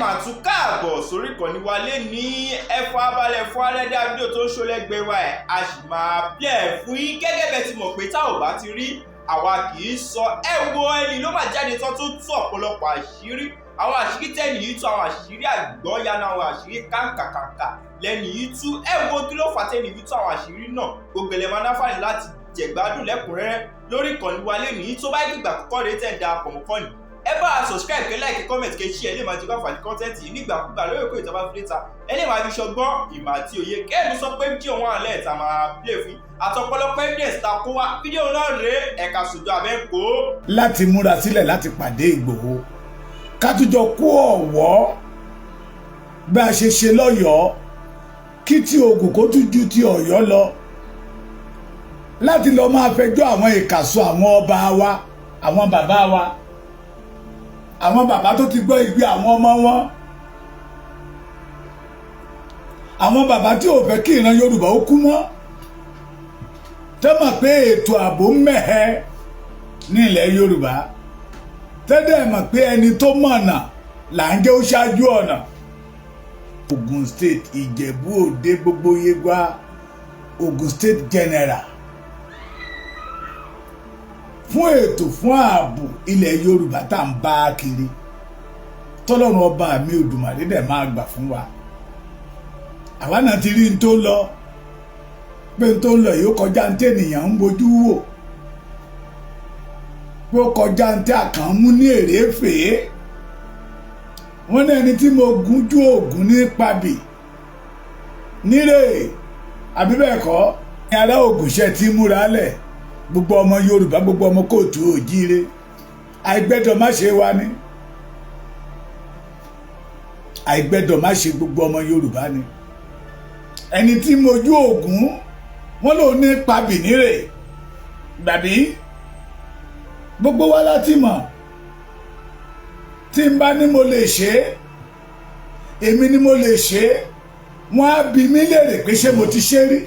máa tún káàbọ̀ sórí ìkànnì wa lé ní ẹ̀fọ́ abalẹ̀ fún alẹ́dẹ́ àdúgbò tó ń ṣọlẹ́gbẹ̀ẹ́ wa ẹ̀ a sì máa bíẹ̀ fún yín gẹ́gẹ́ bẹ́ẹ̀ ti mọ̀ pé tá ò bá ti rí àwa kì í sọ ẹ wo ẹni ló máa jáde tán tó tú ọ̀pọ̀lọpọ̀ àṣírí àwọn àṣírí tẹ́ni yìí tú àwọn àṣírí àgbọ́yanu àwọn àṣírí kàǹkàkàǹkà lẹ́ni yìí tú ẹ wo kí ló fà tẹ́ni yìí tú àwọn àṣírí náà gbogbo ẹlẹ́ máa náfààní láti jẹ̀gbádùn lẹ́kùnrẹ́rẹ́ lórí ìkànnì wa lé ní tó bá gbígbà kọ́kọ́ rẹ̀ tẹ̀ ń da pọ̀mọ́kọ́ni ẹ bá a subscribe kẹ́ like comment kẹ́ share lè máa jẹ́ káfàní kọ́ńtẹ́ǹtì yìí nígbàkúgbà lórí èkó ìjọba fúlẹ́ta ẹ lè máa fi ṣọgbọ́n ìmọ̀ àti òye kẹ́ẹ̀mú sọ pé kí òun àlẹ́ ìta máa play fún àtọ̀pọ̀lọpọ̀ evidence ta kó wá fídíò náà rèé ẹ̀ka sùjọ abẹ́ǹkó. láti múra sílẹ̀ láti pàdé Ìgbòho ká tún jọ kó ọ̀wọ́ bí a ṣe ṣe lọ́yọ̀ọ́ kí tí Ògùn kó tún ju ti Ọ̀yọ́ lọ láti lọ máa fẹjọ́ àwọn ìkàsọ àwọn ọba wa àwọn bàbá wa àwọn bàbá tó ti gbọ́ igbe àwọn ọmọ wọn àwọn bàbá tí ò fẹ́ kí ìran Yorùbá ó kú mọ́ tẹ́ mọ̀ pé ètò ààbò mẹ́hẹ ní ilẹ̀ Yorùbá tẹ́dẹ̀ mọ̀ pé ẹni tó mọ̀nà là ń jẹ́ ó ṣáájú ọ̀nà. Ogun State Ìjẹ̀bú Òde gbogbo yegba Ogun State General fún ètò fún ààbò ilẹ̀ Yorùbá tá ń bá kiri tọ́lọ́run ọba mi Òdùmarè dẹ̀ máa gbà fún wa àwa náà ti rí n tó lọ pé n tó lọ yìí ó kọjá ní tẹ́nìyàn ń bojú wò pé ó kọjá ní tẹ́ àkànmú ní èrè fèé wọ́n ní ẹni tí mo gúnjú ògùn ní pabì nílé àbí bẹ́ẹ̀ kọ́ ní ará Ògùnṣẹ́ tí múra lẹ̀ gbogbo ọmọ Yorùbá gbogbo ọmọ kóòtù òjíire àìgbẹ́dọ̀ má ṣe wá ní àìgbẹ́dọ̀ má ṣe gbogbo ọmọ Yorùbá ni ẹni tí mojú ògùn wọ́n lò ní pabì nílé gbàbí gbogbo wa láti mọ̀ tí n bá ní mo lè ṣe èmi ni mo lè ṣe wọ́n á bi mí léèrè pé ṣé mo ti ṣe rí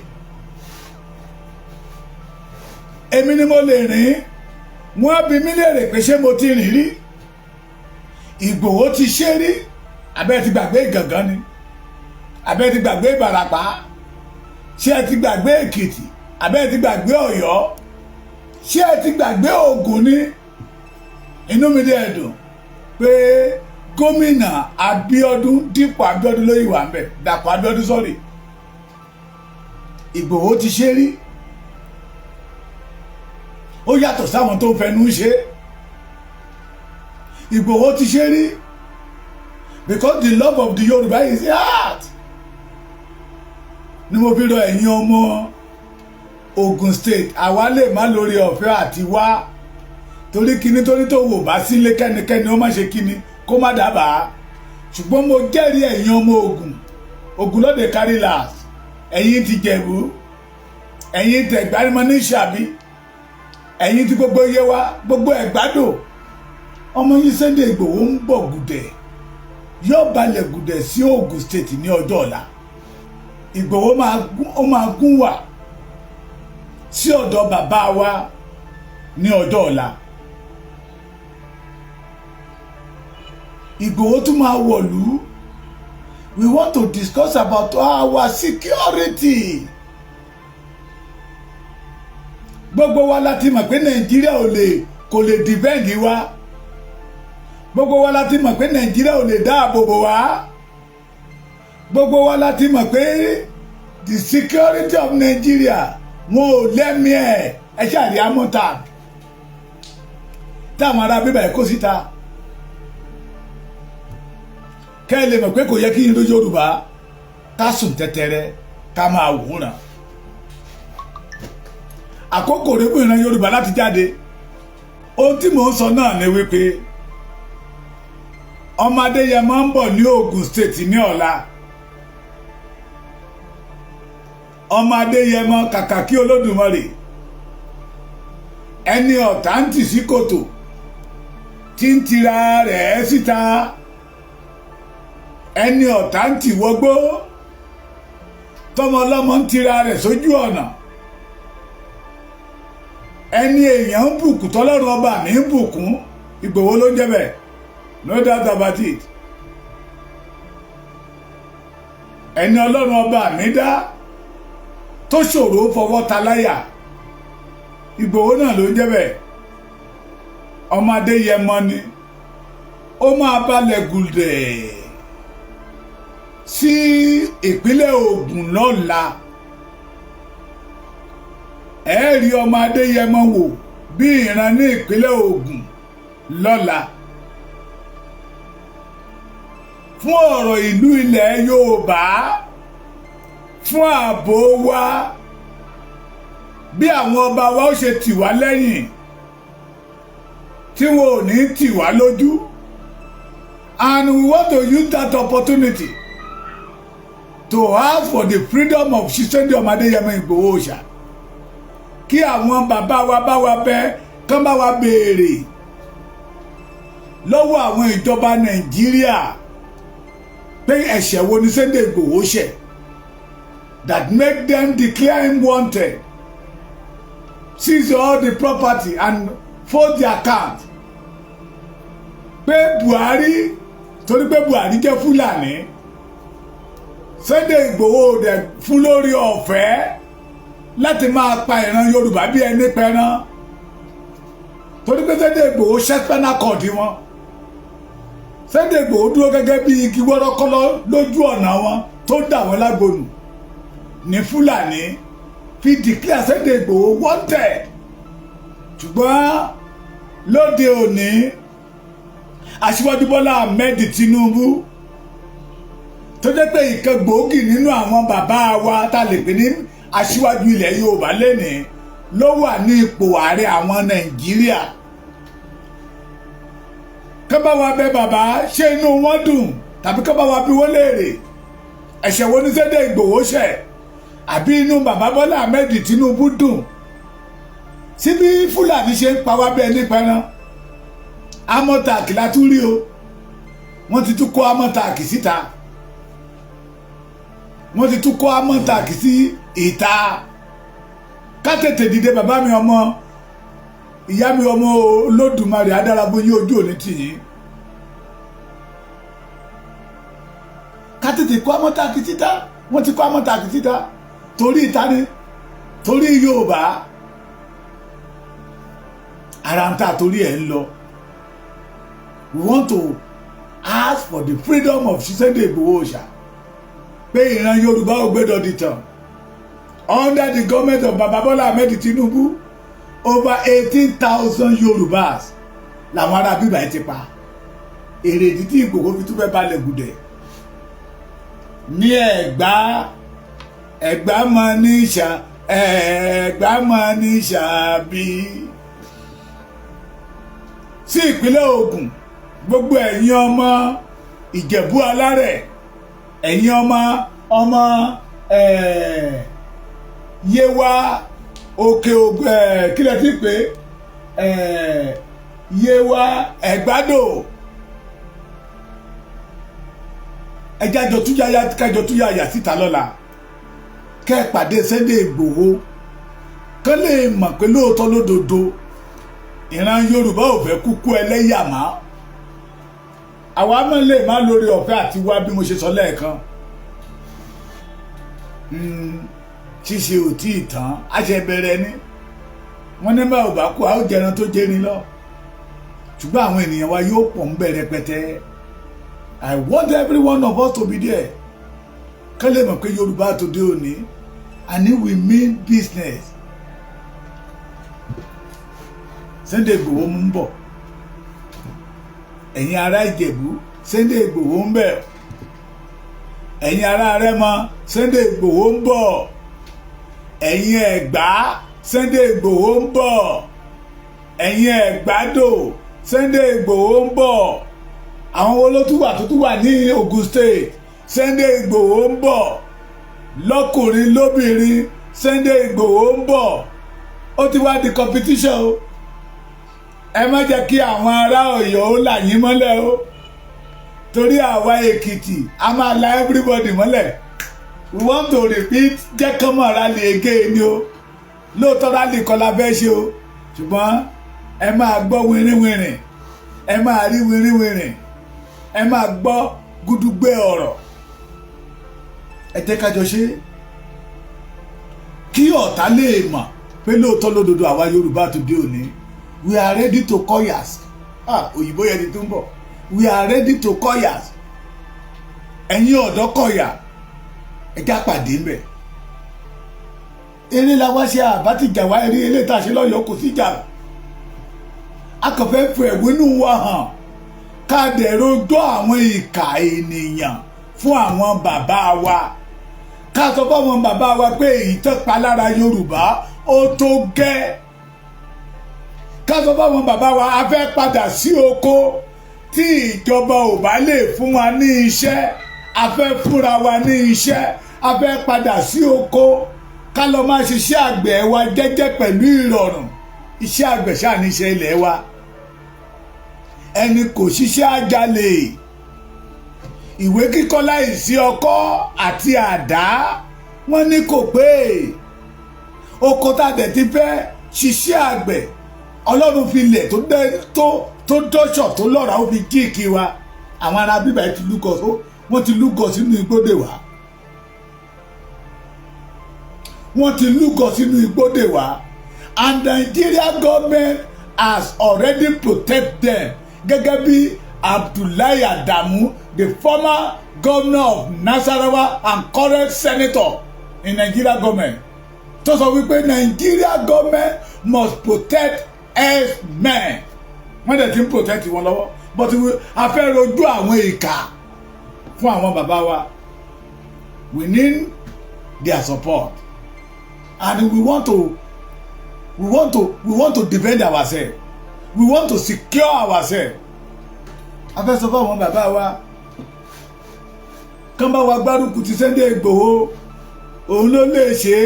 èmi ni mo lè rìn wọ́n á bi mí léèrè pé ṣé mo ti rìn rí Ìgbòho ti ṣe rí abẹ́ ti gbàgbé Ìgàngán ni abẹ́ ti gbàgbé Ìbàràpá ṣé ẹ ti gbàgbé Èkìtì abẹ́ ti gbàgbé Ọ̀yọ́ ṣé ẹ ti gbàgbé Ògùn ni inú mi dẹ̀ dùn pé gómìnà Abíọ́dún Dípò Abíọ́dún ló ìwà ń bẹ̀ Dàpọ̀ Abíọ́dún sọ́rí Ìgbòho ti ṣe rí ó yàtọ̀ sáwọn tó ń fẹnu ṣe Ìgbòho ti ṣe rí because the love of the Yorùbá is heart ni mo fi rọ ẹ̀yin ọmọ Ogun State àwa lè má lórí ọ̀fẹ́ àti wá torí kíní torí tó wò bá sílé kẹ́nikẹ́ni ó má ṣe kíní kó má dábàá ṣùgbọ́n mo jẹ́rìí ẹ̀yin ọmọ Ògùn lóde kárí last ẹ̀yin ti Jẹ̀bú ẹ̀yin tẹ̀gbárímọ́ ní Ṣàbí ẹ̀yin tí gbogbo yé wa gbogbo ẹ̀gbádò ọmọ yín Sunday Ìgbòho ń bọ̀ gùdẹ̀ yóò balẹ̀ gùdẹ̀ sí Ogun State ní ọjọ́ ọ̀la Ìgbòho máa gún wà sí ọ̀dọ̀ bàbá wa ní ọjọ́ ọ̀la Ìgbòho tún máa wọ̀lú we want to discuss about our security gbogbo wa láti mọ̀ pé Nàìjíríà kò lè defend wa gbogbo wa láti mọ̀ pé Nàìjíríà ò lè dáàbò bò wá gbogbo wa láti mọ̀ pé the security of Nigeria wọn ò lẹ́mìí ẹ ṣàrí amúta táwọn ará bíbá ẹ̀ kó síta kẹ́ ẹ lè mọ̀ pé kò yẹ kí n ló Yorùbá ká sùn tẹ́tẹ́rẹ́ ká máa wòran àkókò rẹ̀ fún ìran Yorùbá láti jáde ohun tí mò ń sọ náà ni wípé ọmọ Adéyẹmọ ń bọ̀ ní Ogun State ní ọ̀la ọmọ Adéyẹmọ kàkà kí Olódùmarè ẹni ọ̀tá ń tì sí kòtò tí ń tira rẹ̀ síta ẹni ọ̀tá ń tì wọgbó tọmọ ọlọ́mọ ń tira rẹ̀ sójú ọ̀nà ẹni èèyàn ń bùkún tọ́lọ́run ọba mi ń bùkún Ìgbòho ló ń jẹ́ bẹ́ẹ̀ no doubt about it ẹni ọlọ́run ọba mi dá tó ṣòro fọwọ́ ta láyà Ìgbòho náà ló ń jẹ́ bẹ́ẹ̀. Ọmọ Adéyẹmọ ni ó máa balẹ̀ gùdẹ̀ sí ìpínlẹ̀ Ògùn lọ́la. Ẹ rí ọmọ Adéyẹmọ wò bí ìran ní ìpínlẹ̀ Ògùn lọ́la fún ọ̀rọ̀ ìlú ilẹ̀ Yorùbá, fún ààbò wa, bí àwọn ọba wa ó ṣe tì wá lẹ́yìn tí wọn ò ní tì wá lójú. And we want to use that opportunity to ask for the freedom of Sunday ọmọ Adéyẹmọ Ìgbòho Òòṣà. Kí àwọn bàbá wa bá wa bẹ̀, kán bá wa béèrè lọ́wọ́ àwọn ìjọba Nàìjíríà pé ẹ̀ṣẹ̀ wo ni Sunday Ìgbòho ṣẹ̀ that make them declare him wanted, seize all the property and fold the account. Pé Buhari, torí pé Buhari jẹ́ Fúlàní, Sunday Ìgbòho dẹ̀ fún lórí ọ̀fẹ́ láti máa pa ìran Yorùbá bí ẹni pẹran, torí pé Sunday Ìgbòho ṣẹ́pẹ́nà kọ̀ọ̀dì wọn. Sunday Ìgbòho dúró gẹ́gẹ́ bí igi wọ́rọ́kọ́lọ́ lójú ọ̀nà wọn tó dà wọ́n lágbónú ní Fúlàní fi declare Sunday Ìgbòho wanted. Ṣùgbọ́n lóde òní Aṣíwájú Bọ́lá Ahmed Tinubu tó jẹ́ pé ìkan gbòógì nínú àwọn bàbá wa tá lè pè ní aṣíwájú ilẹ̀ Yorùbá lénìí ló wà ní ipò ààrẹ àwọn Nàìjíríà. Kán bá wa bẹ̀ bàbá ṣé inú wọn dùn tàbí kán bá wa bí wọ́n léèrè ẹ̀ṣẹ̀ wo ní Sunday Ìgbòho ṣẹ̀, àbí inú bàbá Bọ́lá Ahmed Tinubu dùn sí bí Fúlàní ṣe ń pa wá bẹ́ẹ̀ nípa ẹran. Amọ̀tàkì la tún rí o, wọ́n ti tún kó amọ̀tàkì síta, wọ́n ti tún kó amọ̀tàkì sí ìta. Ká tètè dìde bàbá mi ọmọ, ìyá mi ọmọ Olódùmarè adáragbó yí ojú òní tìyín. Ká tètè kó amọ̀tàkì síta, wọ́n ti kó amọ̀tàkì síta torí ìta ni, torí Yorùbá ara ń ta torí ẹ̀ ń lọ. We want to ask for the freedom of Sunday Ìgbòho Òòṣà. Pé ìran Yorùbá ò gbẹ́dọ̀ dìtàn. Under the government of Baba Bola Ahmed Tinubu, over 18,000 Yorùbás làwọn ará bíbá ẹ ti pa. Èrèdí tí Ìgbòho fi tún fẹ́ balẹ̀ gùdẹ̀. Ní Ẹ̀gbá máa ní ìṣà, Ẹ̀gbá máa ní ìṣàbí. Sí ìpínlẹ̀ Ògùn, gbogbo ẹ̀yin ọmọ Ìjẹ̀bú Alárẹ̀, ẹ̀yin ọmọ Yewa òkè kílẹ̀ tí pé Yewa Ẹ̀gbádò, ẹjájọ túyàyà síta lọ́la kẹ́ pàdé Sunday Ìgbòho kán lè mọ̀ pé lóòótọ́ lódodo ìran Yorùbá ò fẹ́ kúkú ẹlẹ́yàmá. Àwa mọ̀ lè má lórí ọ̀fẹ́ àti wá bí mo ṣe sọ lẹ́ẹ̀kan. Ṣíṣe ò tí ì tán, a ṣe bẹ̀rẹ̀ ni. Wọ́n ní bá ò bá kú a ó jẹran tó jẹrin lọ. Ṣùgbọ́n àwọn ènìyàn wa yóò pọ̀ ń bẹ̀rẹ̀ pẹ̀tẹ́. I want every one of us to be there. Kán lè mọ̀ pé Yorùbá tòde òní, and it will mean business. Sunday Ìgbòho ń bọ̀. Ẹ̀yin ará Ìjẹ̀bú, Sunday Ìgbòho ń bẹ̀. Ẹ̀yin ará Rẹ́mọ, Sunday Ìgbòho ń bọ̀. Ẹ̀yin Ẹ̀gbá, Sunday Ìgbòho ń bọ̀. Ẹ̀yin Ẹ̀gbádò, Sunday Ìgbòho ń bọ̀. Àwọn olótùwà tó tún wà ní Ogun State, Sunday Ìgbòho ń bọ̀. Lọ́kùnrin lóbìnrin, Sunday Ìgbòho ń bọ̀. Ó ti wá di competition o. Ẹ má jẹ́ kí àwọn ará Ọ̀yọ́ ó là yín mọ́lẹ̀ o, torí àwa Èkìtì a máa la everybody mọ́lẹ̀. We want to repeat jẹ́ kọ́mọ̀ rally again ni o. Lóòótọ́ rally kọ́ la fẹ́ ṣe o, ṣùgbọ́n ẹ máa gbọ́ wìrìwìrì, ẹ máa rí wìrìwìrì, ẹ máa gbọ́ gúdúgbẹ́ ọ̀rọ̀. ẹ jẹ́ ká jọ ṣe kí ọ̀tá lè mọ̀ pé lóòótọ́ lódodo àwa Yorùbá tó dé òní we are ready to koyas òyìnbó yẹn ti tó ń bọ̀ we are ready to koyas ẹ̀yin ọ̀dọ́ kọ̀yà ẹ̀já pàdé ń bẹ̀ eré la wá ṣe àbátìjà wá eré ilé tá a ṣe lọ́yọ̀ọ́ kò síjà a kàn fẹ́ fẹ́ ìwénú wa hàn ká dẹ̀rọ gbọ́ àwọn ìkà ènìyàn fún àwọn bàbá wa ká sọ fún àwọn bàbá wa pé èyí tó pa lára Yorùbá ó tó gẹ́ ká sọ fún àwọn bàbá wa a fẹ́ padà sí oko tí ìjọba ò bá lè fún wa ní iṣẹ́ a fẹ́ fúnra wa ní iṣẹ́ a fẹ́ padà sí oko ká lọ máa ṣiṣẹ́ àgbẹ̀ wa jẹ́jẹ́ pẹ̀lú ìrọ̀rùn iṣẹ́ àgbẹ̀ ṣáà ní iṣẹ́ ilẹ̀ wa ẹni kò ṣiṣẹ́ àjálè ìwé kíkọ́ láìsí ọkọ́ àti àdá wọ́n ní kò pé oko tá a dẹ̀ ti fẹ́ ṣiṣẹ́ àgbẹ̀ Ọlọ́run fi lẹ̀ tó dọ́ṣọ̀ tó lọ́ra ó fi kíkì wa àwọn ará bíbá ti lúgọ wọ́n ti lúgọ sínú igbódè wa wọ́n ti lúgọ sínú igbódè wa and Nigeria government has already protected them gẹ́gẹ́ bí Abdullahi Adamu the former governor of Nasarawa and current senator in Nigeria government tó sọ wípé Nigeria government must protect herdsmen wọ́n dẹ̀ ti ń protect wọn lọ́wọ́ but a fẹ́ rojú àwọn ìkà fún àwọn bàbá wa we need their support and we want to defend ourselves we want to secure ourselves a fẹ́ sọ fún àwọn bàbá wa kán bá wa gbárùkù ti Sunday Igboho òun ló lè ṣe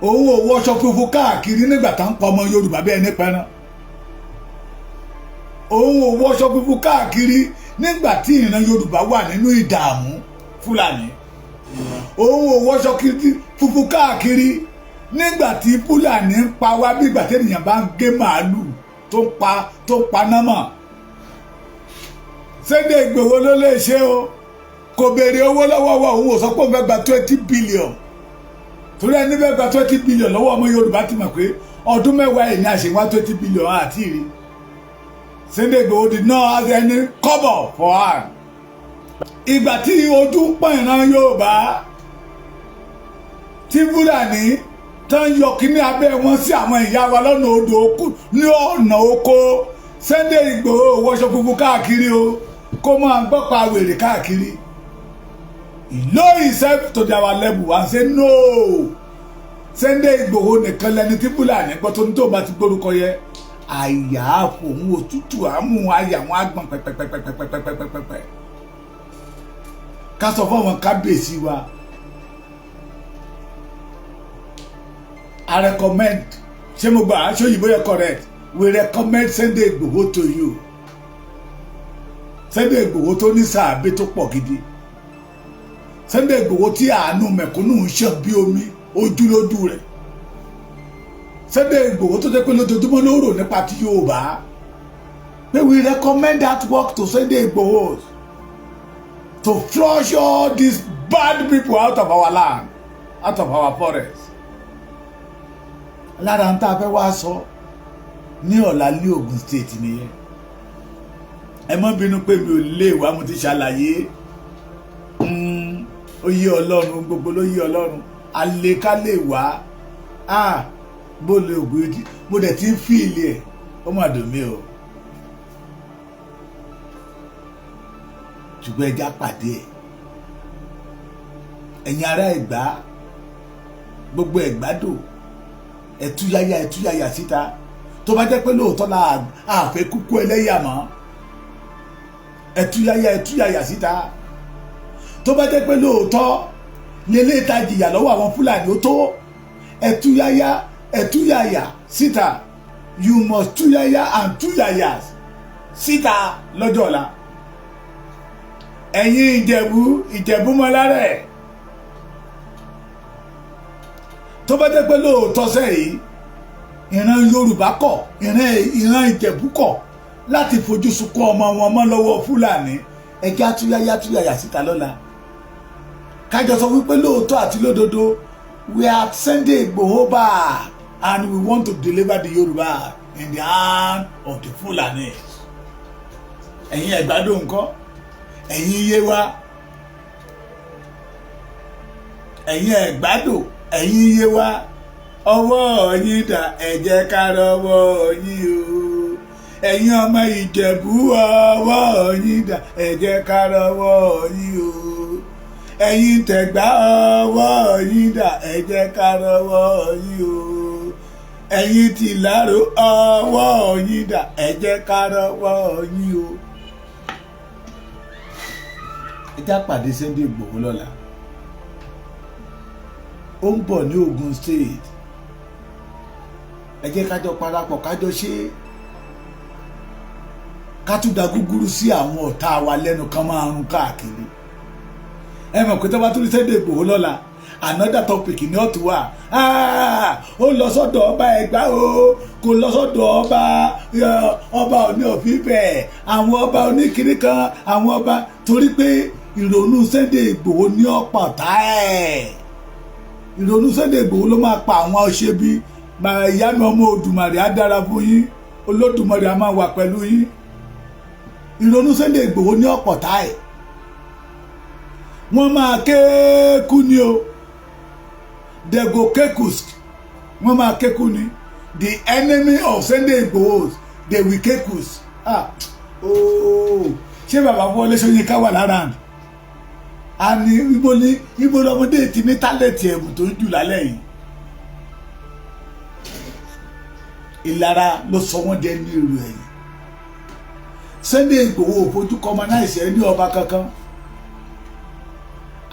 òun ò wọṣọ funfun káàkiri nígbà tá ń pa ọmọ Yorùbá bẹ́ẹ̀ ní pẹ́rán òun ò wọṣọ funfun káàkiri nígbà tí ìran Yorùbá wà nínú ìdààmú Fúlàní òun ò wọṣọ funfun káàkiri nígbà tí Fúlàní ń pa wá bí ìgbà tí ènìyàn bá ń gé màálù tó ń pa námà Sunday Igboho ló lè ṣe o kò béèrè owó lọ́wọ́ wa òun ò sọ pé òun fẹ́ gba 20 billion torí ẹni fẹ́ gba 20 billion lọ́wọ́ ọmọ Yorùbá ti mọ̀ pé ọdún mẹ́wàá ẹ̀ ní àṣewá 20 billion àti rí Sunday Igboho did not have any cover for her ìgbà tí ojú ń pọ̀ ìran Yorùbá tí Fúlàní tó ń yọ kíní abẹ́ wọn sí àwọn ìyá wa lọ́nà odò ní ọ̀nà oko Sunday Igboho wọṣọ funfun káàkiri o kó máa gbọ́pa wèrè káàkiri he low himself to our level and say no Sunday Igboho nìkan lẹni tí Fúlàní gbọ́ tó ní tó bá ti gbórúkọ yẹ àyà àfòun òtútù àmú àyà wọn àgbọn pẹpẹpẹpẹpẹpẹpẹpẹ ká sọ fún àwọn kábíyèsí wa I recommend ṣé mo gbà ṣé òyìnbó yẹ correct we recommend Sunday Igboho to you Sunday Igboho tó ní sàábé tó pọ̀ gidi Sunday Igboho tí àánú mẹ̀kúnnù ń ṣàn bí omi ojúlójú rẹ̀ Sunday Igboho tó jẹ́ pé lójoojúmọ́ ló rò nípa ti Yorùbá pé we recommend that work to Sunday Igboho to flush all these bad people out of our land out of our forest lára ń tá a fẹ́ wá sọ ní ọ̀la ní Ògùn state nìyẹn ẹ má bínú pé mi ò lè wá mo ti ṣàlàyé ó yé Ọlọ́run gbogbo ló yé Ọlọ́run alẹ́ ká lè wá bó lè Ògùn yìí mo dẹ̀ ti ń fi ilé ẹ̀ ó mà dùn mí o ṣùgbọ́n ẹja pàdé ẹ̀ ẹ̀yin ará Ẹ̀gbá gbogbo Ẹ̀gbádò ẹ̀túyàyà síta tó bá jẹ́ pé lóòótọ́ la àfẹ́ kúkú ẹlẹ́yà mọ́ ẹ̀túyàyà síta tó bá jẹ́ pé lóòótọ́ lélẹ́ ta jìyà lọ́wọ́ àwọn Fúlàní ó tó ẹ̀túyàyà síta you must túyàyà and túyàyà síta lọ́jọ́ ọ̀la ẹ̀yin Ìjẹ̀bú mọ́lárẹ̀ tó bá jẹ́ pé lóòótọ́ sẹ́yìn ìran Yorùbá kọ̀ ìran Ìjẹ̀bú kọ̀ láti fojú sunkún ọmọ wọn mọ́ lọ́wọ́ Fúlàní ẹjẹ́ túyàyà síta lọ́la kájọ sọ wípé lóòótọ́ àti lódodo we have sent Igboho back and we want to deliver the Yoruba in the hand of the Fulani. ẹ̀yin ẹ̀gbádò ńkọ́, ẹ̀yin Yewa, ẹ̀yin ẹ̀gbádò, ẹ̀yin Yewa, ọwọ́ yín dà, ẹ jẹ́ ká rọwọ́ yín o. ẹ̀yin ọmọ Ìjẹ̀bú, ọwọ́ yín dà, ẹ jẹ́ ká rọwọ́ yín o. ẹ̀yin Tẹ̀gbá, ọwọ́ yín dà, ẹ jẹ́ ká rọwọ́ yín o. ẹ̀yin Tìlárò, ọwọ́ yín dà, ẹ jẹ́ ká rọwọ́ yín o. ẹ já pàdé Sunday Igboho lọ́la. ó ń bọ̀ ní Ogun State. ẹ jẹ́ kájọ parapọ̀ kájọ ṣe é. ká tún da gúgúrú sí àwọn ọ̀tá wa lẹ́nu kan máa run káàkiri. ẹ mọ̀ pé tó bá tún rí Sunday Igboho lọ́la, another topic ní ọ̀tún wà. ó lọ sọ́dọ̀ ọba Ẹ̀gbá o, kò lọ sọ́dọ̀ ọba Ọọ̀ni of Ifẹ̀, àwọn ọba oníkiri kan, àwọn ọba, torí pé ìrònú Sunday Igboho ní ọ̀pọ̀ tá ẹ̀. ìrònú Sunday Igboho ló máa pa àwọn ọ̀ṣẹ́bí. ìyá mi ọmọ Òdùmarè á dára fún yín, Olódùmarè á máa wà pẹ̀lú yín. ìrònú Sunday Igboho ní ọ̀pọ̀ tá ẹ̀. wọ́n máa kéékù ni o, dego kekus, wọ́n máa kéékù ni. the enemy of Sunday Igboho, they will kekus. ṣé bàbá Wọlé Ṣóyínká wà lára àná? a ní ibo lọmọdé ti ní tálẹ̀tì ẹ̀bùn tó ń jù lálẹ́ yìí. ìlara ló sọ wọ́n dé ní irú ẹ̀yìn. Sunday Igboho ò fojú kọmọ náà ìṣẹ́ ní ọba kankan.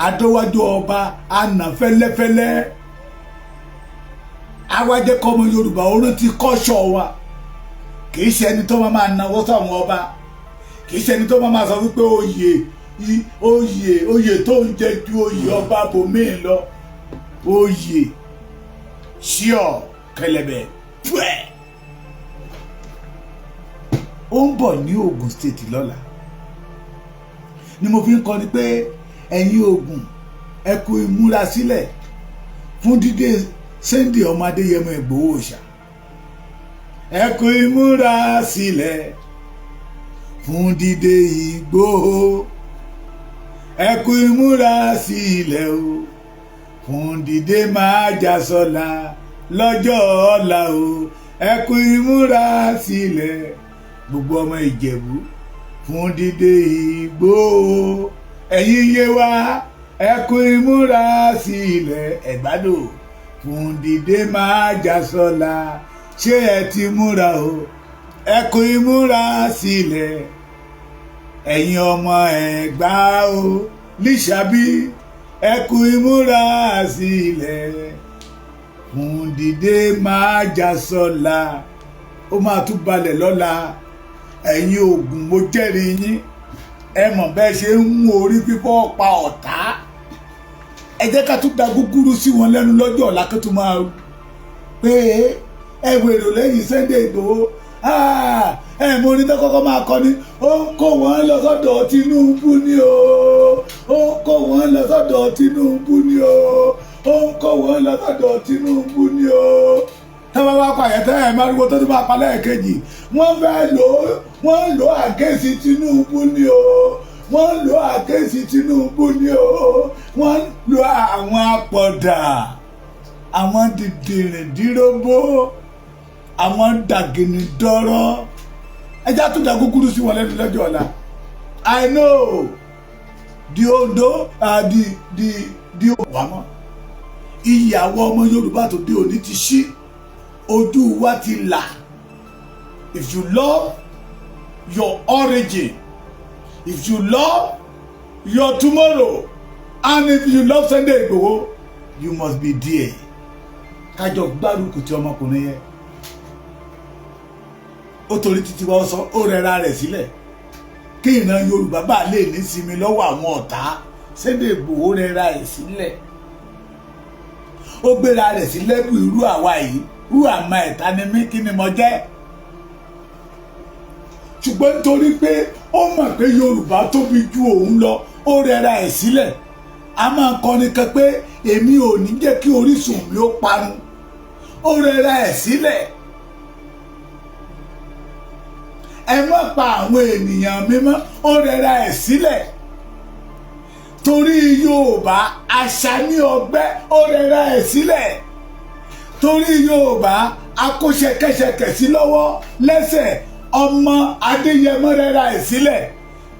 adówájú ọba àná fẹ́lẹ́fẹ́lẹ́. awájẹ́ kọ́mọ Yorùbá oró ti kọ́ṣọ́ wa. kì í ṣe ẹni tó máa náwó sáwọn ọba, kì í ṣe ẹni tó máa sọ wípé oyè tó ń jẹ ju oyè ọba bòmíì lọ. oyè ṣíọ kẹlẹbẹ pẹ. ó ń bọ̀ ní Ogun State lọ́la, ni mo fi ń kọni pé ẹ̀yin Ògùn ẹ kú ìmúra sílẹ̀ fún dídé Sunday ọmọ Adéyẹmọ Ìgbòho Òòṣà. ẹ kú ìmúra sílẹ̀ fún dídé Ìgbòho. ẹ kú ìmúra sílẹ̀ o fún dídé Májàsọ́lá lọ́jọ́ ọ̀la o. ẹ kú ìmúra sílẹ̀ gbogbo ọmọ Ìjẹ̀bú fún dídé Ìgbòho. ẹ̀yin Yewa, ẹ kú ìmúra sílẹ̀ Ẹ̀gbádò fún dídé Májàsọ́lá. ṣé ẹ ti múra o? ẹ kú ìmúra sílẹ̀ ẹ̀yin ọmọ Ẹ̀gbá o. Lísàbí, ẹ kú ìmúra sílẹ̀ fún dídé Májàsọ́lá. ó máa tún balẹ̀ lọ́la. ẹ̀yin Ògùn, mo jẹ́rìí yín. ẹ mọ̀ bẹ́ẹ̀ ṣe ń mú orí fífọ́ pa ọ̀tá. ẹ jẹ́ ká tún da gúgúrú sí wọn lẹ́nu lọ́jọ́ ọ̀la kó tún máa pé ẹ wèrò lẹ́yìn Sunday Igboho. ẹ mọ orin tó kọ́kọ́ máa kọ ni ó ń kó wọn lọ sọ́dọ̀ Tinubu ni o, ó ń kó wọn lọ sọ́dọ̀ Tinubu ni o, ó ń kó wọn lọ sọ́dọ̀ Tinubu ni o. táwọn bá pààyàn tẹ́ ẹ̀ máa ríwo tó tún máa pa lẹ́ẹ̀kejì. wọ́n ń lò àgẹ́sì Tinubu ni o, wọ́n ń lò àgẹ́sì Tinubu ni o, wọ́n ń lò àwọn apọ̀dà, àwọn dìdìrìndínlógbó, àwọn dàgìnìdọ́rọ́. ẹjá tún dá gúgúrú sí wọn lẹ́nu lọ́jọ́ ọ̀la. I know the Ondo the Obama. ìyàwó ọmọ Yorùbá tó dé òní ti ṣí, ojú wa ti là. If you love your origin, if you love your tomorrow, and if you love Sunday Igboho, you must be there. kájọ gbárùkù ti ọmọkùnrin yẹn. ó torí títí wọ́n sọ ó rẹra rẹ̀ sílẹ̀ kí ìran Yorùbá bá lè ní sinmi lọ́wọ́ àwọn ọ̀tá. Sunday Igboho rẹra rẹ̀ sílẹ̀, ó gbéra rẹ̀ sí lẹ́bù irú àwa yìí. irú àmà ẹ̀ta ni mí, kí ni mo jẹ́? ṣùgbọ́n nítorí pé ó mọ̀ pé Yorùbá tóbi ju òun lọ, ó rẹra ẹ̀ sílẹ̀ a máa kọrin kan pé èmi ò ní jẹ́ kí orísun mi ó parun ó rẹra ẹ̀ sílẹ̀ ẹ má pa àwọn ènìyàn mi mọ́ ó rẹra ẹ̀ sílẹ̀ torí Yorùbá àṣà ní ọgbẹ́ ó rẹra ẹ̀ sílẹ̀ torí Yorùbá akóṣẹkẹṣẹkẹ sí lọ́wọ́ lẹ́sẹ̀ ọmọ Adéyẹmọ rẹra ẹ̀ sílẹ̀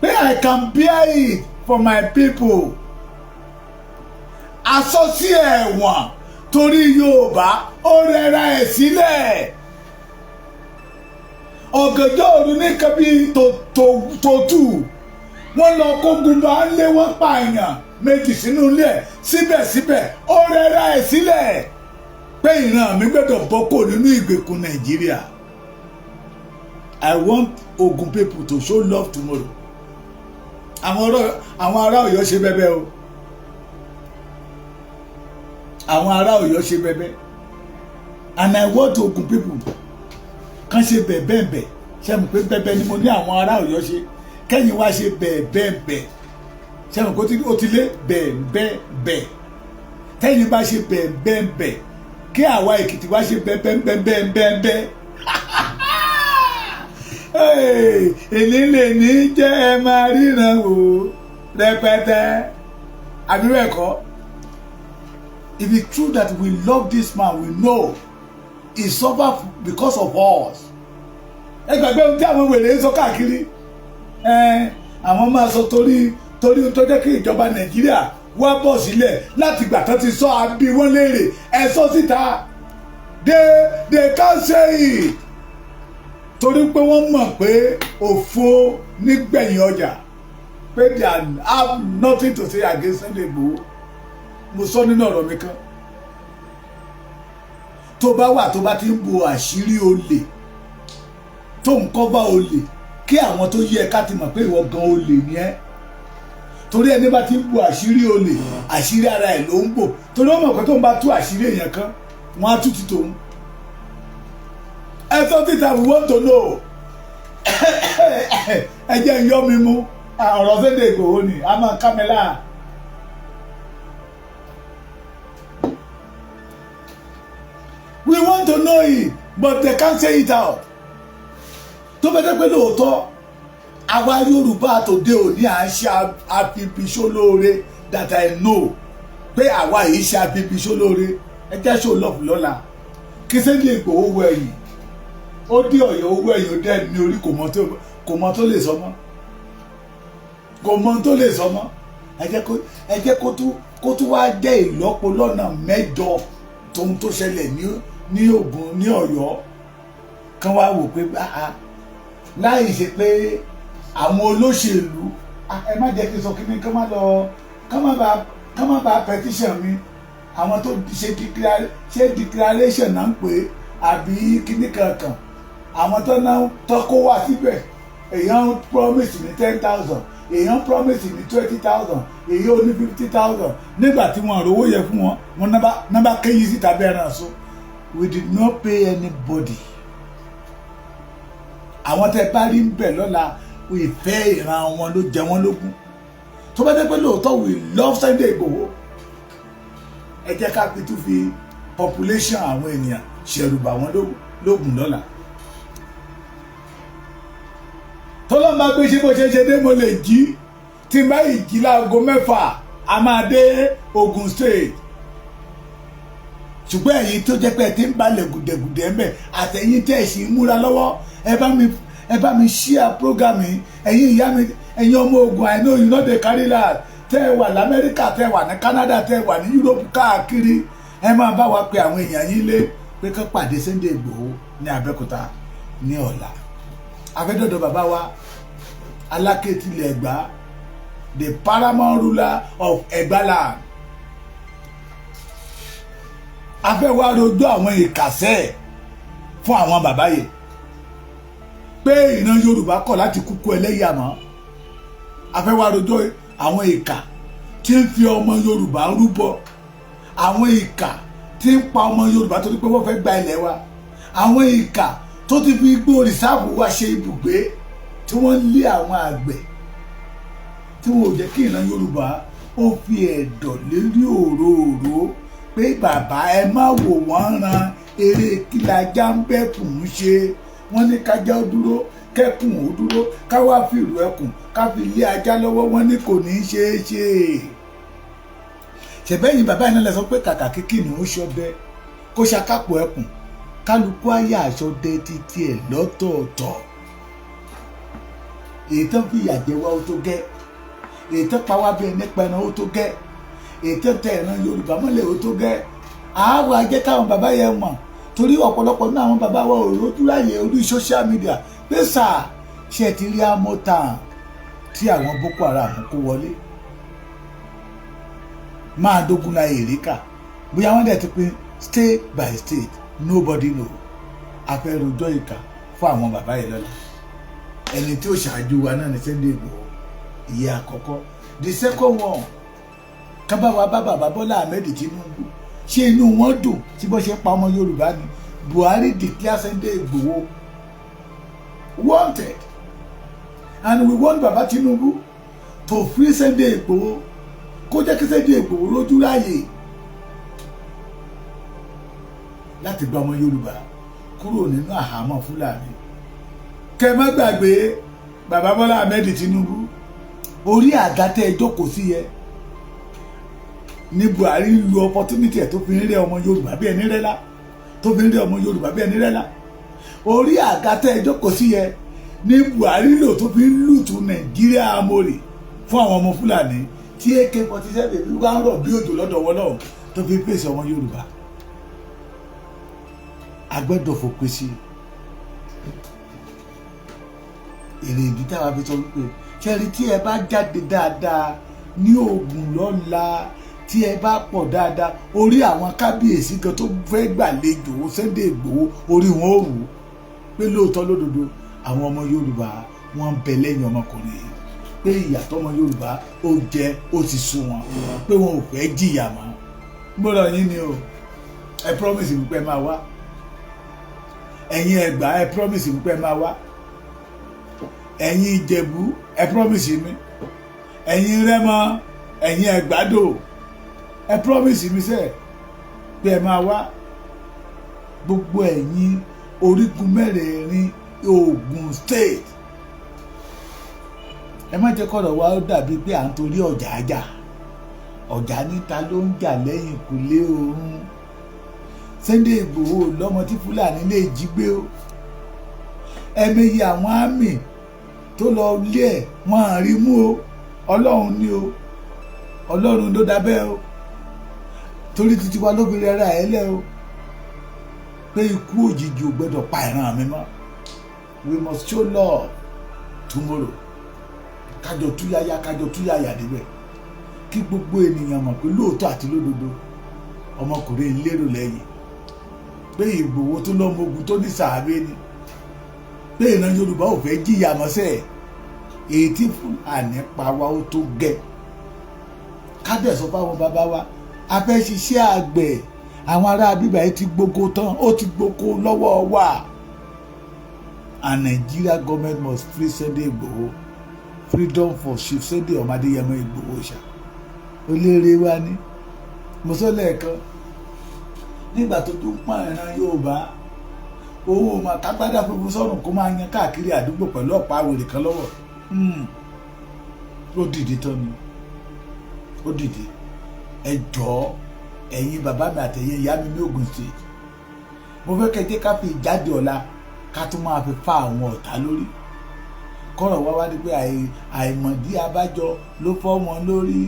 pé I can bear it for my people asọ́sí ẹ̀wọ̀n torí Yorùbá ó rẹra ẹ̀ sílẹ̀ ọ̀gànjọ́ òru ní kábí tòtù wọ́n lọ kógun bá lé wọ́n pààyàn méjì sínú ilé ẹ̀ síbẹ̀síbẹ̀ ó rẹra ẹ̀ sílẹ̀ pé ìran mi gbọ́dọ̀ bọ́ kò nínú ìgbèkùn Nàìjíríà. I want Ogun people to show love tomorrow. Àwọn ará Ọ̀yọ́ ṣe bẹbẹ o. Àwọn ará Ọ̀yọ́ ṣe bẹbẹ. And I want Ogun people kan ṣe bẹ̀bẹ̀bẹ̀ ṣe mọ̀ pé bẹ̀bẹ̀ ni mo ní àwọn ará Ọ̀yọ́ ṣe kẹ́yìn wá ṣe bẹ̀bẹ̀bẹ̀ ṣe mọ̀ pé ó ti lé bẹ̀bẹ̀bẹ̀ tẹ́yìn bá ṣe bẹ̀bẹ̀bẹ̀ kí àwa Èkìtì wá ṣe bẹ̀bẹ̀bẹ̀bẹ̀bẹ̀ èlé lè ní jẹ́ ẹ máa ríran wò rẹpẹtẹ àbí bẹ́ẹ̀ kọ́. If it's true that we love this man, we know he suffered because of us. Ẹ gbàgbé ohun tí àwọn wèrè ń sọ káàkiri àwọn máa sọ torí tó jẹ́ kí ìjọba Nàìjíríà wá bọ̀ sílẹ̀ láti gbà tán ti sọ àbí wọ́n léèrè ẹ sọ síta they can't say it torí pé wọ́n mọ̀ pé òfo nígbẹ̀yìn ọjà pé they have nothing to say against Sunday Igboho. Mo sọ nínú ọ̀rọ̀ mi kan tó bá wà tó bá ti ń bo àṣírí olè tó ń kọ́bá olè kí àwọn tó yẹ ká ti mọ̀ pé ìwọ gan olè ni ẹ́ torí ẹni bá ti ń bo àṣírí olè àṣírí ara ẹ̀ ló ń bò torí ó mọ̀ pé tó ń bá tú àṣírí èèyàn kan wọ́n á tú ti tòun. ẹ sọ títa we want to know ẹ jẹ́ ń yọ́ mi mú ọ̀rọ̀ Sunday Igboho ni a máa ká mi láà. We want to know it, but they can't say it out. Tó bẹ́ẹ̀ dẹ́ pé lóòótọ́ àwa Yorùbá tòde òní à ń ṣe afibiṣólóore that I know pé àwa yìí ṣe afibiṣólóore ẹ jẹ́ show love lọ́la kí Sunday Igboho owó ẹ̀yìn ó dé Ọ̀yọ́ owó ẹ̀yìn ó dẹ́ ní orí kò mọ tó lè sọ mọ́ kò mọ tó lè sọ mọ́ ẹ jẹ́ kó tún wá jẹ́ ìlọ́po lọ́nà mẹ́jọ tóun tó ṣẹlẹ̀ ní Ògùn ní Ọ̀yọ́ kan wá wò pé láì ṣe pé àwọn olóṣèlú ẹ má jẹ́ kí n sọ kí ni kán má ba petition mi àwọn tó ṣe declaration náà ń pè àbí kíní kankan àwọn tó kó wá síbẹ̀ èèyàn promise ní 10,000 èèyàn promise ní 20,000 èèyàn ó ní 50,000 nígbà tí wọ́n rówó yẹ fún wọn nọ́mbà kéyìí síta bẹ́ẹ̀ náà so we did not pay anybody. Àwọn tẹ́ bá rí ń bẹ̀ lọ́la ìfẹ́ ìran wọn ló jẹ wọ́n lógún tó bá jẹ́ pé lóòótọ́ we love Sunday Igboho ẹ jẹ́ ká fi tún fi population àwọn ènìyàn ṣẹ̀rùbà wọn lógún lọ́la. tọ́lọ́ máa gbé ṣe bó ṣe dé mo lè jí tí n bá yìí jí láago 6 a máa dé Ogun State ṣùgbọ́n ẹ̀yin tó jẹ́ pé ẹ ti ń balẹ̀ gùdẹ̀gùdẹ̀ ń bẹ̀ àtẹ̀yìn tẹ̀ ẹ̀ sì ń múra lọ́wọ́ ẹ bá mi share program yìí ẹ̀yin ìyá mi ẹ̀yin ọmọ ogun I know you no dey carry that tẹ́ ẹ wà lamẹ́ríkà tẹ́ ẹ wà ní Canada tẹ́ ẹ wà ní Europe káàkiri ẹ máa bá wa pe àwọn èèyàn yín lé pé kán pàdé Sunday Igboho ní Abẹ́òkúta ní ọ̀la afẹ́dọ̀dọ̀ bàbá wa alákẹ́tìlẹ̀ Ẹ̀gbá the paramount ruler of Egbaland afẹ́wà rojọ́ àwọn ìkàsẹ́ fún àwọn bàbá yìí pé ìran Yorùbá kọ̀ láti kúkú ẹlẹ́yàmọ́ afẹ́wà rojọ́ àwọn ìkà tí ń fi ọmọ Yorùbá rúbọ àwọn ìkà tí ń pa ọmọ Yorùbá torí pé wọ́n fẹ́ gba ilẹ̀ wa àwọn ìkà tó ti fi igbó rìsáàbù wa ṣe ibùgbé tí wọ́n lé àwọn àgbẹ̀ tí wọ́n ò jẹ́ kí ìran Yorùbá ó fi ẹ̀dọ̀ lérí òróòró pé bàbá ẹ má wò wọ́n ran eré kí lajá ń bẹ́kùn ń ṣe wọ́n ní kájá ó dúró kẹ́kùn ó dúró ká wá fi ìlú ẹkùn ká fi lé ajá lọ́wọ́ wọ́n ní kò ní í ṣeé ṣe. ṣẹ̀bẹ́yìn bàbá yìí náà lè sọ pé kàkà kíkì ní ó ṣọdẹ kó ṣakápò ẹkùn kálukú ayé àṣọdẹ títí ẹ̀ lọ́tọ̀ọ̀tọ̀. èyí tó ń fi ìyà jẹ wá ó tó gẹ́, èyí tó pa wá bí ẹni pẹran ó tó gẹ́, èyí tó tẹ ìran Yorùbá mọ́lẹ̀ ó tó gẹ́. àárọ̀ ajẹ́ káwọn bàbá yẹn mọ̀ torí ọ̀pọ̀lọpọ̀ náà àwọn bàbá wa ò rójú láyè orí social media pé sáà ṣe ti rí amótàn tí àwọn Boko Haram kó wọlé máa dógún láyè ríkà bóyá wọ́n dẹ̀ ti pín state by state nobody know afẹ́rojọ́ ìkà fún àwọn bàbá yìí lọ́la. ẹni tí ó ṣáájú wa náà ní Sunday Igboho ìyẹn àkọ́kọ́. The second one kábàwá bá bàbá Bọ́lá Ahmed Tinubu ṣé inú wọn dùn tí bó ṣe pa ọmọ Yorùbá ni. Buhari declare Sunday Igboho wanted and we want Baba Tinubu to free Sunday Igboho kó jẹ́ kí Sunday Igboho lójú láàyè láti gba ọmọ Yorùbá kúrò nínú àhámọ́ Fúlàní. kẹ́ má gbàgbé bàbá Bọ́lá Ahmed Tinubu orí àga tẹ́ ẹ jókòó sí yẹ ní Buhari lu opportunity ẹ̀ tó fi ń rẹ́ ọmọ Yorùbá bí ẹni rẹ́lá tó fi ń rẹ́ ọmọ Yorùbá bí ẹni rẹ́lá. orí àga tẹ́ ẹ jókòó sí yẹ ní Buhari lò tó fi ń lùtù Nàìjíríà amórè fún àwọn ọmọ Fúlàní tí AK-47 wá ń rọ̀ bí òjò lọ́dọ̀ wọn náà tó fi pèsè ọmọ Yorùbá. agbẹ́dọ̀ fòpin sí èrè ìdí táwa fi sọ wípé ṣẹ́rí tí ẹ bá jáde dáadáa ní Ògùn lọ́la tí ẹ bá pọ̀ dáadáa orí àwọn kábíyèsí kan tó fẹ́ gbàlejò Sunday Igboho orí wọn ò rú pé lóòótọ́ lódodo àwọn ọmọ Yorùbá wọn ń bẹ lẹ́yìn ọmọkùnrin yìí pé ìyàtọ̀ ọmọ Yorùbá ó jẹ́ ó ti sún wọn pé wọn ò fẹ́ jìyà mọ́. gbọ́dọ̀ yín ni o ẹ promise mi pé máa wá ẹ̀yin Ẹ̀gbá ẹ promise mi pé máa wá ẹ̀yin Ìjẹ̀bú ẹ promise mi ẹ̀yin Rẹ́mọ ẹ̀yin Ẹ̀gbádò ẹ promise mi sẹ́ pé ẹ máa wá gbogbo ẹ̀yin orígun mẹ́rẹ̀ẹ̀rin Ògùn state ẹ má jẹ́ kọ́rọ̀ wa ó dàbí pé à ń torí ọ̀jà ajá ọ̀jà níta ló ń jà lẹ́yìn kùlé oorun. Sunday Igboho lọ́mọ tí Fúlàní lè jí gbé o ẹ̀mẹyẹ àwọn àmì tó lọ lé ẹ̀ wọ́n á rí mú o Ọlọ́run ní o Ọlọ́run ló dábẹ́ o torí títí wa lóbìnrin ara ẹ̀ lẹ́ o pé ikú òjijì ò gbọ́dọ̀ pa ìran mi mọ́. We must show love tomorrow kájọ túyáyá débẹ̀ kí gbogbo ènìyàn mọ̀ pé lóòótọ́ àti lódodo ọmọkùnrin lérò lẹ́yìn pé Ìgbòho tó lọ́mọ ogun tó ní sàábé ni pé ìran Yorùbá ò fẹ́ jìyà mọ́sẹ̀ èyí tí Fúlàní pa wá ó tó gẹ́. kábẹ̀ sọ fáwọn bàbá wa a fẹ́ ṣiṣẹ́ àgbẹ̀ àwọn ará bíbá yìí ti gboko tán ó ti gboko lọ́wọ́ wa and Nigeria government must free Sunday Igboho freedom for Chief Sunday Ọmọdéyẹmọ Igboho ṣá olóore wa ní mọ́sọ́lẹ̀ẹ̀kan nígbà tó tún pọ́n ìran Yorùbá owó ọmọ kágbádá funfun sọ́run kó máa yan káàkiri àdúgbò pẹ̀lú ọ̀pá àwèrè kan lọ́wọ́ ó dìde tán ni ó dìde. ẹ jọ̀ọ́ ẹ̀yin bàbá mi àtẹ̀yìn ìyá mi ní Ògùn state mo fẹ́ kẹjẹ́ ká fi ìjáde ọ̀la ká tún máa fi fa àwọn ọ̀tá lórí kọ́rọ̀ wá wá ní pé àìmọ̀dí abájọ ló fọ́ wọn lórí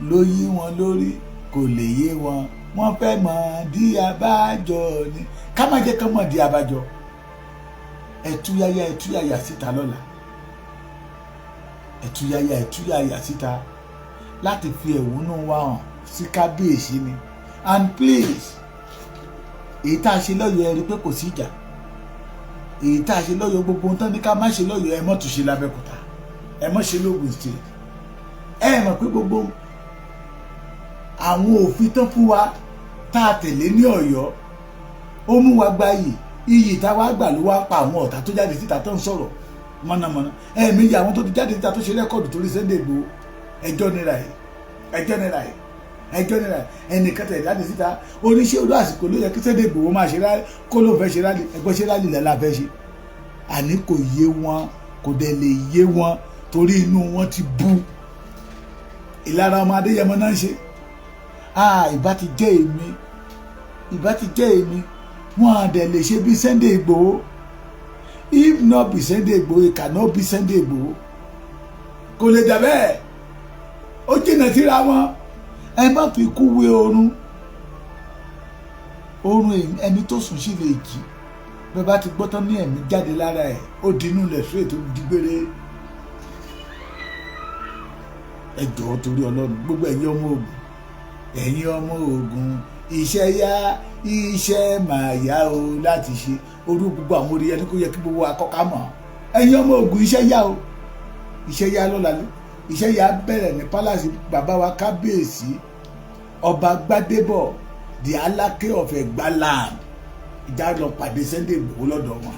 ló yí wọn lórí kò lè yé wọn wọ́n fẹ́ mọ̀ dí abájọ ni ká má jẹ́ kán mọ̀ dí abájọ. ẹ̀túyáyá síta lọ́la ẹ̀túyáyá síta láti fi ẹ̀hónú wa hàn sí kábíyèsí ni and please èyí tá a ṣe lọ́yọ̀ ẹ rí pé kò sí ìjà èyí tá a ṣe lọ́yọ̀ gbogbo ohun tán ní ká má ṣe lọ́yọ̀ ẹ mọ́ tún ṣe lábẹ́kúta ẹ mọ́ ṣe lóògùn state ẹ mọ̀ pé gbogbo àwọn òfin tán fún wa tá a tẹ̀lé ní Ọ̀yọ́ ó mú wa gba iyì tá a wá gbà ló wá pa àwọn ọ̀tá tó jáde síta tó ń sọ̀rọ̀ mọ̀nàmọ́ná ẹ̀ẹ̀mejì àwọn tó ti jáde síta tó ṣe rẹ́kọ̀dù torí Sunday Igboho ẹjọ́ nira ẹ̀ ẹjọ́ náírà yìí ẹjọ́ náírà ẹnìkan tẹ̀ jáde síta oníṣẹ́ olú àsìkò ló yẹ kí Sunday Igboho máa ṣe rálì kó ló fẹ́ ṣe rálì ẹgbẹ́ ṣe rálì lẹ́la fẹ́ ṣe àní kò yé wọn kò dẹ̀ lè yé wọn torí inú wọn ti bú ìlara ọmọ Adéyẹmọ náà ń ṣe ìbá ti jẹ́ èmi wọn à dẹ̀ lè ṣe bí Sunday Igboho if not be Sunday Igboho it cannot be Sunday Igboho kò lè dà bẹ́ẹ̀ ó jìnnà síra wọn ẹ má fi kú wé oorun ẹni tó sùn sí lè jí bẹ́ẹ̀ bá ti gbọ́ tán ní ẹ̀mí jáde lára ẹ̀ ó dínú lẹ̀ sí ètò ìdígbére ẹ jọ̀ọ́ torí Ọlọ́run gbogbo ẹ̀yin ọmọ Ògùn iṣẹ́ yá iṣẹ́ máa yá o láti ṣe orú gbogbo àwọn orí ẹni kó yẹ kí gbogbo akọ́ká mọ̀ ẹ̀yin ọmọ Ògùn iṣẹ́ yá o iṣẹ́ yá lọ́la iṣẹ́ yá bẹ̀rẹ̀ ní pálásì bàbá wa kábíyèsí ọba Gbádébọ̀ di Aláké of Ẹ̀gbá land ìjà lọ pàdé Sunday Igboho lọ́dọ̀ wọn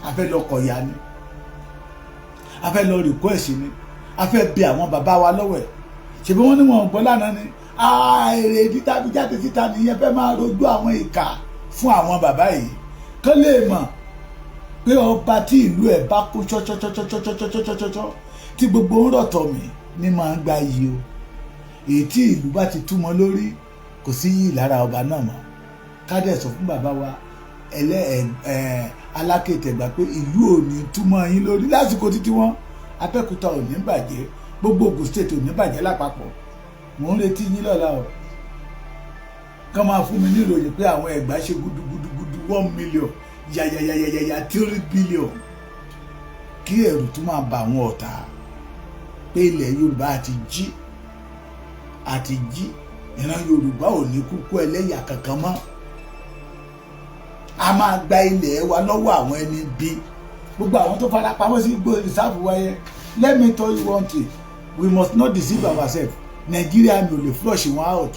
a fẹ́ lọ kọ̀yà ni a fẹ́ lọ request ni a fẹ́ bẹ àwọn bàbá wa lọ́wọ́ ẹ̀ ṣèbí wọ́n ní wọn gbọ́ lánàá ni èrè dídá bí jáde síta nìyẹn fẹ́ máa rojú àwọn ìkà fún àwọn bàbá yìí kán lè mọ̀ pé ọba tí ìlú ẹ̀ bá kú ṣọ́ṣọ́ṣọ́ṣọ́ṣọ́ṣọ́ṣọ́ tí gbogbo ń rọ̀tọ̀ mi ní máa ń gba yìí o èyí tí ìlú bá ti túmọ̀ lórí kò sí yìí lára ọba náà mọ́ kádẹ̀ sọ fún bàbá wa Aláké Ẹ̀gbá pé ìlú ò ní túmọ̀ yín lórí lásìkò títí wọn Abẹ́òkúta ò ní bàjẹ́ gbogbo Ògùn state ò ní bàjẹ́ lápapọ̀ mò ń retí yín lọ́la o kán máa fún mi ní ìròyìn pé àwọn Ẹ̀gbá ṣe gudugudugudu 1 million yàyàyàyàyà 3 billion kí ẹ̀rù tún máa bà àwọn ọ̀tá pé ilẹ̀ Yorùbá àti jí ìran Yorùbá ò ní kúkú ẹlẹ́yà kankan mọ́ a máa gba ilẹ̀ wa lọ́wọ́ àwọn ẹni bí gbogbo àwọn tó fara pamọ́ sí gbogbo ìsáàfù wáyé let me tell you one thing we must not deceive ourselves Nigeria mi ò lè flush wọn out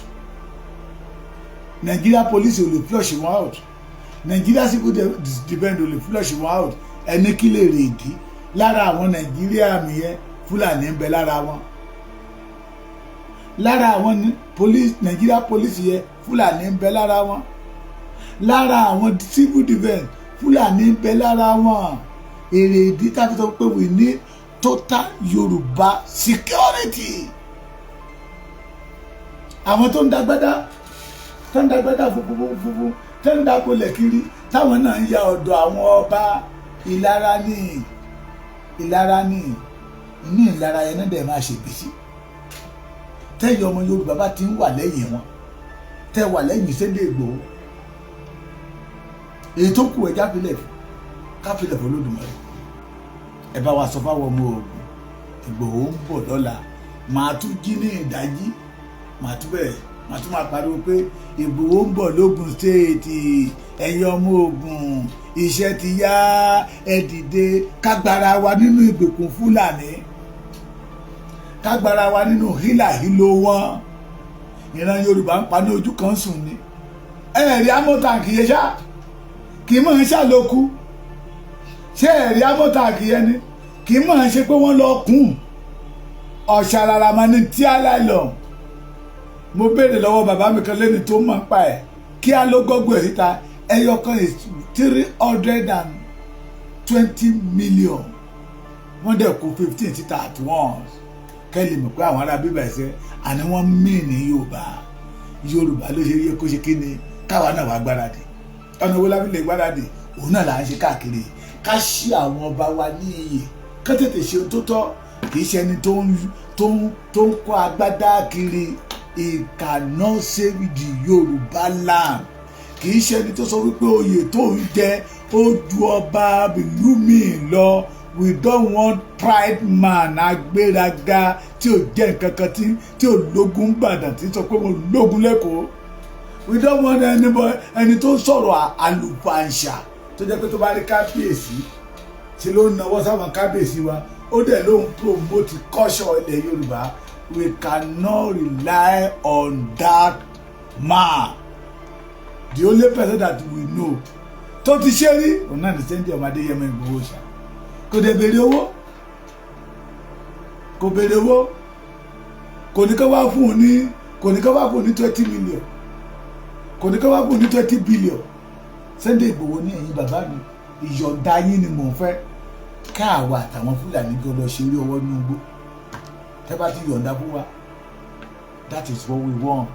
Nigeria police ò lè flush wọn out Nigeria civil defence ò lè flush wọn out ẹni kí lè rè dí lára àwọn Nigeria mi yẹn Fúlàní ń bẹ lára wọn lára àwọn police Nigeria police yẹn Fúlàní ń bẹ lára wọn lára àwọn civil defence Fúlàní ń bẹ lára wọn èrè ìdí tàbí sọ pé we need total Yorùbá security àwọn tó ń dagbádá fúnfún tó ń dákọlẹ̀ kiri táwọn náà ń ya ọ̀dọ̀ àwọn ọba ìlara ní inú ìlara yẹn náà dẹ̀ máa ṣègbésí tẹ́yẹ ọmọ Yorùbá bá ti ń wà lẹ́yìn wọn tẹ́ wà lẹ́yìn Sunday Igboho èyí tó kù ẹja káfílẹ̀ fún Olódùmarè ẹ bá wa sọ fáwọn ọmọ Ògùn Igboho ń bọ̀ lọ́la màá tún jí ní ìdájí màá tún máa pariwo pé Igboho ń bọ̀ lógùn stéètì ẹ̀yin ọmọ Ògùn iṣẹ́ ti yá ẹ dìde kágbára wa nínú ìgbèkùn Fúlàní kágbára wa nínú hílàhílo wọn ìran Yorùbá ń pa ní ojú kan sùn ni ẹ̀rí amọ̀tàkì yẹn ṣá kì í mọ̀ ń ṣàlòkù ṣé ẹ̀rí amọ̀tàkì yẹn ni kì í mọ̀ ń ṣe pé wọ́n lọ kùn ọ̀ṣàràrà máa ní tí aláìlọ mo béèrè lọ́wọ́ bàbá mi kan lẹ́ni tó mọ̀ ń pa ẹ̀ kí á ló gọ́gùn ẹ̀ síta ẹyọ kan is 320 million wọ́n dẹ̀ kó 15 síta at once kẹ́lì mọ̀ pé àwọn ará bíbà ẹ̀sẹ̀ àní wọ́n mí ní Yorùbá ló ṣe yẹ kó ṣe kí ni káwa náà wá gbáradì ọ̀nà owó lábílẹ̀ gbáradì òun náà là ń ṣe káàkiri ká ṣí àwọn ọba wa ní iyè ká tètè ṣe tó tọ́ kì í ṣe ẹni tó ń kó agbádá kiri it cannot save the Yorùbá land kì í ṣe ẹni tó sọ wípé oyè tó ń jẹ ó ju ọba ìlú mi lọ we don't want pride man agbéraga tí ò jẹ́ nǹkan kan tí ò lógun Ìbàdàn tí sọ pé mo lógun lẹ́kọ̀ọ́ we don't want anybody ẹni tó sọ̀rọ̀ àlùfàǹṣà tó jẹ́ pé tó bá rí kábíyèsí ṣe ló ń nawọ́ sáwọn kábíyèsí wa ó dẹ̀ ló ń promote culture ilẹ̀ Yorùbá we cannot rely on that man the only person that we know tó ti ṣe rí òun náà ní Sunday ọmọ Adéyẹmọ Ìgbòho ṣá kò dẹ̀ béèrè owó kò ní ká wá fún un ní 20 million, kò ní ká wá fún un ní 20 billion. Sunday Igboho ní ẹ̀yin bàbá mi, ìyọ̀ǹda yín ni mò ń fẹ́ káàwa àtàwọn Fúlàní jọ lọ ṣeré ọwọ́ nínú igbó. Tẹ́ bá ti yọ̀ǹda fún wa, that is what we want,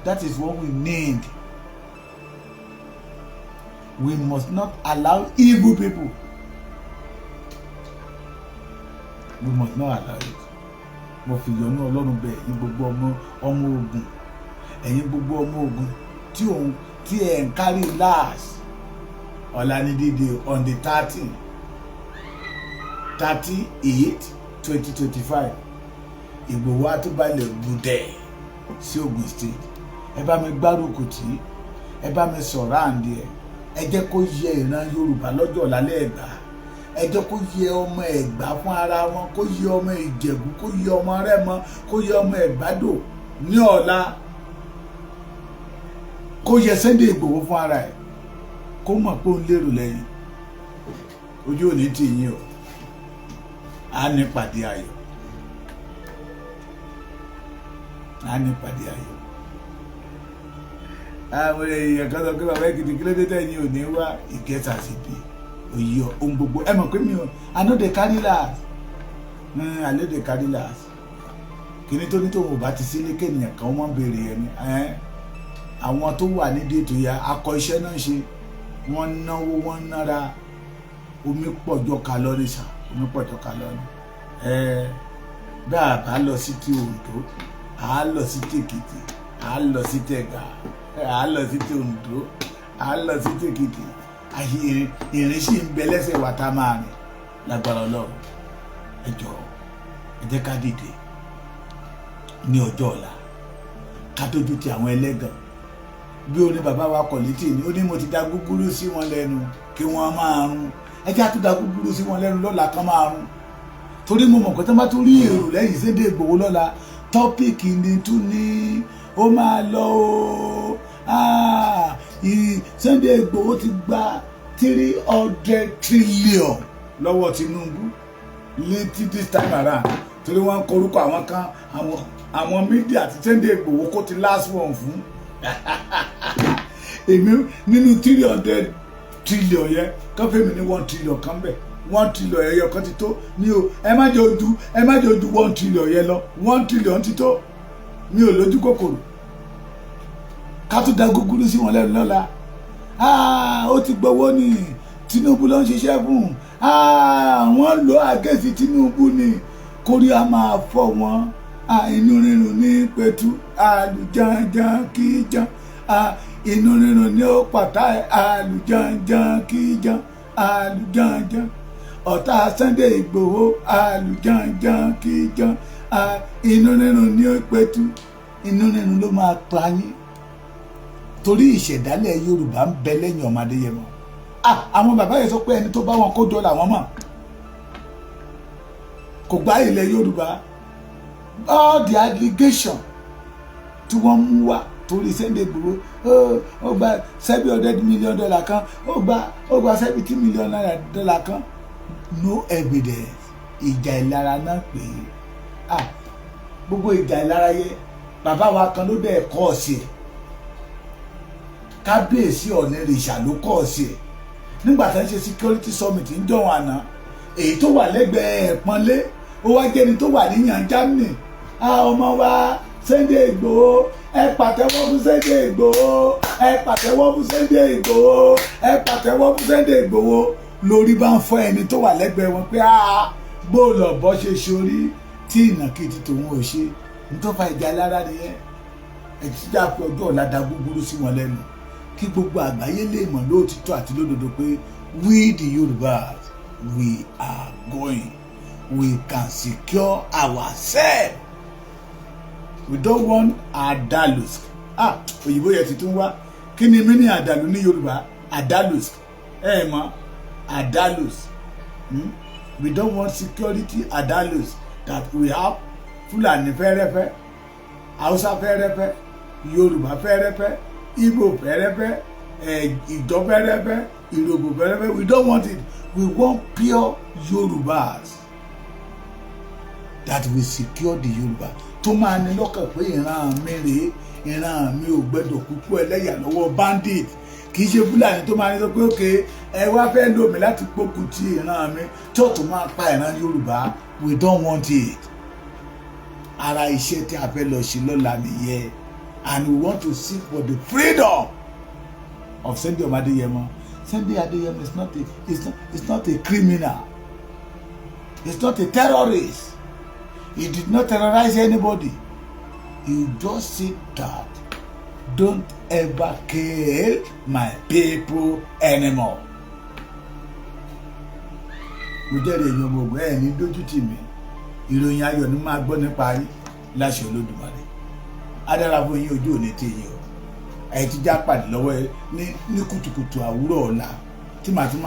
that is what we need. We must not allow evil people. We must not allow it. Mo fi yọ́nú Ọlọ́run bẹ̀ ẹ̀yin gbogbo ọmọ ogun, ẹ̀yin gbogbo ọmọ ogun tí ẹ̀ ń carry last ọ̀la ní dídé on the 30/8/2025 Ìgbòho àtúbalẹ̀ gbùdẹ̀ sí Ogun State. Ẹ bá mi gbárùkù tí, ẹ bá mi sọ̀rọ̀ àǹdí ẹ jẹ́ kó yẹ ìran Yorùbá lọ́jọ́ ọ̀la lẹ́ẹ̀gbà, ẹ jẹ́ kó yẹ ọmọ Ẹ̀gbá fún ara wọn, kó yẹ ọmọ Ìjẹ̀bú, kó yẹ ọmọ Rẹ́mọ, kó yẹ ọmọ Ẹ̀gbádò ní ọ̀la, kó yẹ Sunday Igboho fún ara ẹ̀, kó mọ̀ pé ó ń lérò lẹ́yìn. Ojú òní tì yín o, á ní pàdé ayọ̀, á ní pàdé ayọ̀. Àwọn èèyàn kan sọ pé bàbá Èkìtì kí ló dé tẹ̀yìn ò ní wá ìkẹta sí bí òye ohun gbogbo. Ẹ mọ̀ pé mi ò I no dey carry last, I no dey carry last. Kíní tó ní tòun ò bá ti sílé kéèyàn kan wọ́n béèrè ẹni àwọn tó wà nídìí ètò ya akọ iṣẹ́ náà ṣe, wọ́n náwó wọ́n nára, omi pọ̀jọ́ kalọ́rì sà, omi pọ̀jọ́ kalọ́rì. Bá a bá lọ sí ti Oǹdó, à á lọ sí ti Èkìtì, à á lọ sí tẹ̀gà, à á lọ sí ti Oǹdó, à á lọ sí ti Èkìtì. Ìrìn sì ń bẹ lẹ́sẹ̀ wa tá a máa rìn lágbára Ọlọ́run. Ẹ jọ̀ọ́ ẹ jẹ́ ká dìde ní ọjọ́ ọ̀la, ká tójú ti àwọn ẹlẹ́gàn. Bí ó ní bàbá wa kọ̀ létí ni ó ní mo ti da gúgúrú sí wọn lẹ́nu kí wọ́n máa rún. Ẹ jẹ́ àtúndà gúgúrú sí wọn lẹ́nu lọ́la kan máa rún. Torí mo mọ̀ pé tó bá tún rí èrò lẹ́yìn Sunday Igboho lọ́la, tọ́pìkì ni tún ní ó máa lọ o. Sunday Igboho ti gba 300 trillion lọ́wọ́ Tinubu létí this time around. Torí wọ́n ń korúkọ àwọn kan, àwọn mídíà àti Sunday Igboho kó ti last one fún. Èmi nínú 300 trillion yẹn kán fẹ́mi ní 1 trillion kan bẹ̀, 1 trillion ẹ̀yọ kan ti tó mi ò ẹ má jẹ́ ojú 1 trillion yẹn lọ, 1 trillion ti tó mi ò lójú kòkòrò. Ká tún da gúgúrú sí wọn lẹ́nu lọ́la. Ó ti gbowó ní Tinubu ló ń ṣiṣẹ́ fún, wọ́n lo àgẹ́sì Tinubu ní kóríà máa fọ́ wọn. Inú rírun ní pẹ̀tù, àlùjànjàn kì í jan, inú rírun ní ó pàtà, àlùjànjàn kì í jan, àlùjànjàn. Ọ̀tá Sunday Igboho, àlùjànjàn kì í jan, inú rírun ní ó pẹ̀tù, inú rírun ló máa pa yín. Torí ìṣẹ̀dálẹ̀ Yorùbá ń bẹ lẹ́yìn ọmọ Adéyẹmọ. Àwọn bàbá yẹn sọ pé ẹni tó bá wọn kó dọ́là wọn mọ̀, kò gbá ilẹ̀ Yorùbá. All the allegation tí wọ́n mú wá torí Sunday Igboho, ó gba $700 million kan, ó gba $70 million kan, no evidence. Ìjà ìlara náà pé gbogbo ìjà ìlara yẹ bàbá wa kan ló dẹ̀ kọ́ ọ̀sẹ̀, Kábíyèsí Ọ̀nìrìṣà ló kọ́ ọ̀sẹ̀ nígbà tí wọ́n ṣe security summit ń jọ̀wọ́n àná. Èyí tó wà lẹ́gbẹ̀ẹ́ Ẹ̀pọ́nlé ó wá jẹ́ni tó wà níyàn Germany. Ọmọ wa Sunday Igboho, ẹ pàtẹ́wọ́ fún Sunday Igboho, ẹ pàtẹ́wọ́ fún Sunday Igboho, ẹ pàtẹ́wọ́ fún Sunday Igboho. Lórí bá ń fọ́ ẹni tó wà lẹ́gbẹ̀ẹ́ wọn pé bóòlù ọ̀bọ ṣe ṣorí tí ìnàkí ti tòun ò ṣe. Ní tó fa ìjà lára nìyẹn. Ẹ ti dá pé ọjọ́ ọ̀la da gúgúrú sí wọn lẹ́nu kí gbogbo àgbáyé lè mọ̀ lóòtítọ́ àti lódodo pé we the Yorubas, we are going, we can secure ourselves. We don't want adalus. Òyìnbó yẹn ti tún wá. Kí ni mí ní àdàlù ní Yorùbá? Adalus. Mọ̀ adalus. We don't want security adalus that we have Fúlàní fẹ́rẹ́fẹ́, Hausa fẹ́rẹ́fẹ́, Yorùbá fẹ́rẹ́fẹ́, Igbo fẹ́rẹ́fẹ́, Ìjọ fẹ́rẹ́fẹ́, Ìrògbò fẹ́rẹ́fẹ́. We don't want it. We want pure Yorubas. that will secure the Yoruba tó máa ní lọ́kàn pé ìran mi rèé, ìran mi ò gbẹ́dọ̀ kúkú ẹlẹ́yà lọ́wọ́ bandit. Kì í ṣe Fúlàní tó máa ní sọ pé òkè ẹ wá fẹ́ lò mí láti gbógun ti ìran mi tó tún máa pa ìran Yorùbá. We don't want it. Ara iṣẹ́ tí a fẹ́ lọ ṣe lọ́la nìyẹn, and we want to seek for the freedom of Sunday Adeyemo. Sunday Adeyemo is not a criminal. He's not a terrorist. He did not terrorize anybody. He just said that don't ever kill my people anymore. Mo jẹ́rìí èèyàn ọmọ ogun ẹ̀ ní dójú tì mí. Ìròyìn ayọ̀ ni máa gbọ́ nípa yín láṣẹ Olódùmarè. Adára fún yín ojú òní tí yín o. Ẹ ti já pàdé lọ́wọ́ ẹ ní kùtùkùtù àwúrọ̀ ọ̀la tí màá tún máa.